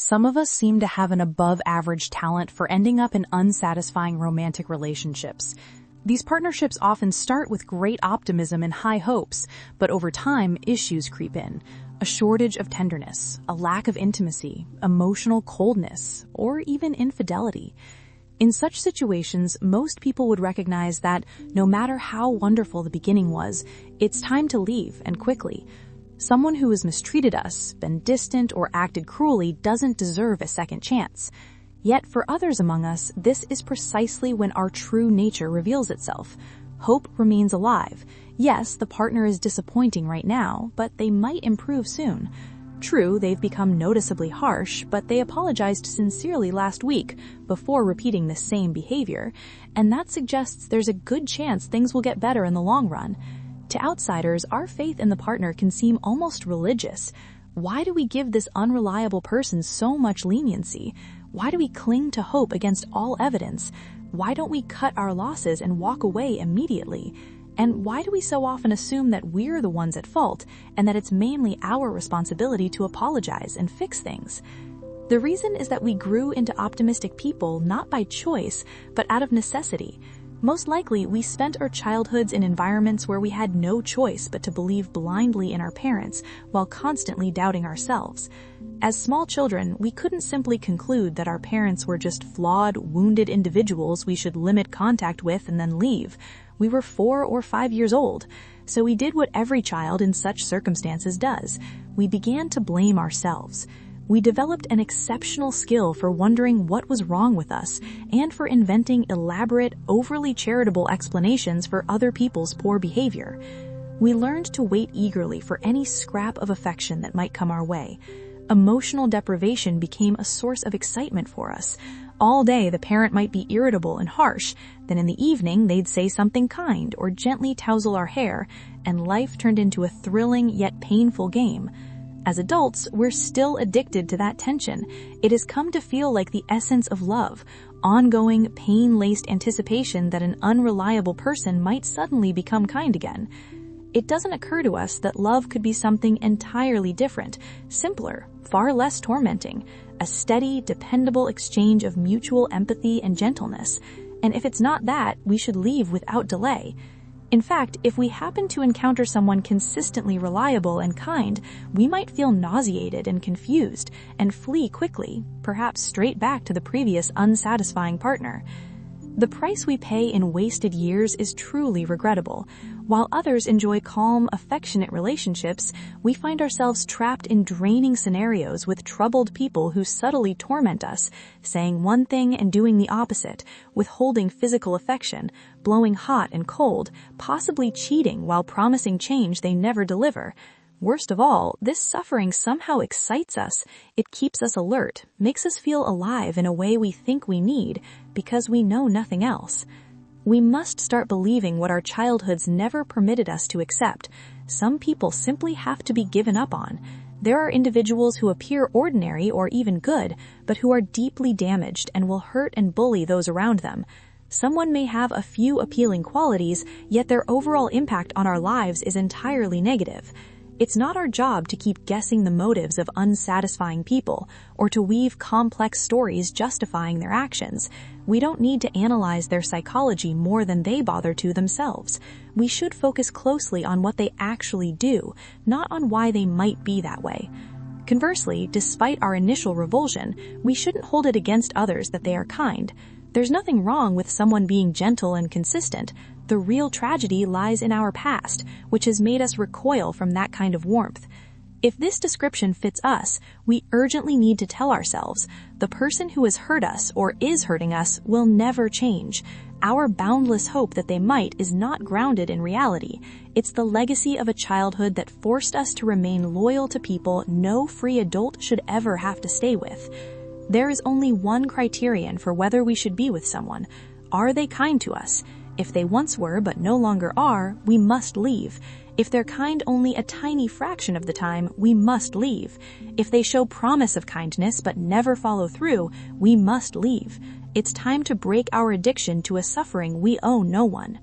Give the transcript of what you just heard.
Some of us seem to have an above-average talent for ending up in unsatisfying romantic relationships. These partnerships often start with great optimism and high hopes, but over time, issues creep in. A shortage of tenderness, a lack of intimacy, emotional coldness, or even infidelity. In such situations, most people would recognize that no matter how wonderful the beginning was, it's time to leave, and quickly. Someone who has mistreated us, been distant, or acted cruelly doesn't deserve a second chance. Yet for others among us, this is precisely when our true nature reveals itself. Hope remains alive. Yes, the partner is disappointing right now, but they might improve soon. True, they've become noticeably harsh, but they apologized sincerely last week before repeating the same behavior, and that suggests there's a good chance things will get better in the long run. To outsiders, our faith in the partner can seem almost religious. Why do we give this unreliable person so much leniency? Why do we cling to hope against all evidence? Why don't we cut our losses and walk away immediately? And why do we so often assume that we're the ones at fault and that it's mainly our responsibility to apologize and fix things? The reason is that we grew into optimistic people not by choice, but out of necessity. Most likely, we spent our childhoods in environments where we had no choice but to believe blindly in our parents while constantly doubting ourselves. As small children, we couldn't simply conclude that our parents were just flawed, wounded individuals we should limit contact with and then leave. We were 4 or 5 years old, so we did what every child in such circumstances does. We began to blame ourselves. We developed an exceptional skill for wondering what was wrong with us and for inventing elaborate, overly charitable explanations for other people's poor behavior. We learned to wait eagerly for any scrap of affection that might come our way. Emotional deprivation became a source of excitement for us. All day, the parent might be irritable and harsh, then in the evening, they'd say something kind or gently tousle our hair, and life turned into a thrilling yet painful game. As adults, we're still addicted to that tension. It has come to feel like the essence of love, ongoing, pain-laced anticipation that an unreliable person might suddenly become kind again. It doesn't occur to us that love could be something entirely different, simpler, far less tormenting, a steady, dependable exchange of mutual empathy and gentleness. And if it's not that, we should leave without delay. In fact, if we happen to encounter someone consistently reliable and kind, we might feel nauseated and confused and flee quickly, perhaps straight back to the previous unsatisfying partner. The price we pay in wasted years is truly regrettable. While others enjoy calm, affectionate relationships, we find ourselves trapped in draining scenarios with troubled people who subtly torment us, saying one thing and doing the opposite, withholding physical affection, blowing hot and cold, possibly cheating while promising change they never deliver. Worst of all, this suffering somehow excites us. It keeps us alert, makes us feel alive in a way we think we need, because we know nothing else. We must start believing what our childhoods never permitted us to accept. Some people simply have to be given up on. There are individuals who appear ordinary or even good, but who are deeply damaged and will hurt and bully those around them. Someone may have a few appealing qualities, yet their overall impact on our lives is entirely negative. It's not our job to keep guessing the motives of unsatisfying people or to weave complex stories justifying their actions. We don't need to analyze their psychology more than they bother to themselves. We should focus closely on what they actually do, not on why they might be that way. Conversely, despite our initial revulsion, we shouldn't hold it against others that they are kind. There's nothing wrong with someone being gentle and consistent. The real tragedy lies in our past, which has made us recoil from that kind of warmth. If this description fits us, we urgently need to tell ourselves, the person who has hurt us or is hurting us will never change. Our boundless hope that they might is not grounded in reality. It's the legacy of a childhood that forced us to remain loyal to people no free adult should ever have to stay with. There is only one criterion for whether we should be with someone. Are they kind to us? If they once were but no longer are, we must leave. If they're kind only a tiny fraction of the time, we must leave. If they show promise of kindness but never follow through, we must leave. It's time to break our addiction to a suffering we owe no one.